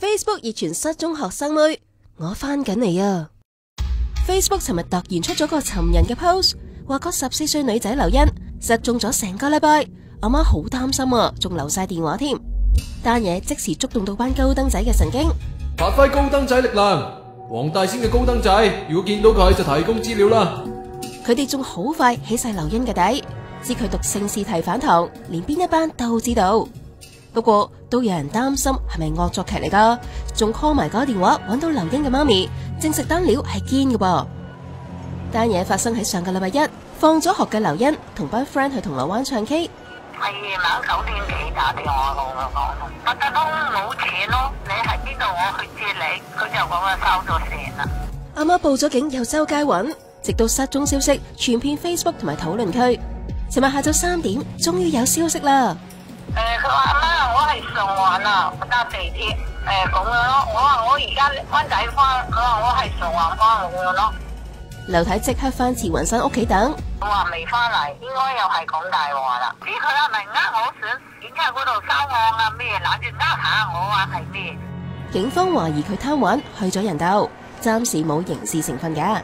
Facebook 熱傳失蹤學生妹，我返緊嚟啊 ！Facebook 尋日突然出咗個尋人嘅 post， 話個14歲女仔劉欣失蹤咗成個禮拜，阿媽好擔心啊，仲留晒電話添。單嘢即時觸動到班高登仔嘅神經，發揮高登仔力量，黃大仙嘅高登仔，如果見到佢就提供資料啦。佢哋仲好快起晒劉欣嘅底，知佢讀聖士提反堂，連邊一班都知道。不過都有人擔心係咪惡作劇嚟噶，仲 call 埋個電話揾到劉欣嘅媽咪，證實單料係堅嘅噃。單嘢發生喺上個禮拜一，放咗學嘅劉欣同班 friend 去銅鑼灣唱 K。係夜晚9點幾打電話同我講，八達通冇錢咯，你喺邊度我去接你，佢就講我收咗線啦。阿媽報咗警，又周街揾，直到失蹤消息傳遍 Facebook 同埋討論區。尋日下晝3點，終於有消息啦。佢話阿媽，我係上環啊，我搭地鐵，咁樣咯。我話我而家灣仔翻，佢話我係上環翻咁樣咯。劉太即刻翻慈雲山屋企等。我話未翻嚟，應該又係講大話啦。知佢係咪我想警察嗰度收案啊咩，攬住下我話係咩？警方懷疑佢貪玩去咗人竇，暫時冇刑事成分㗎。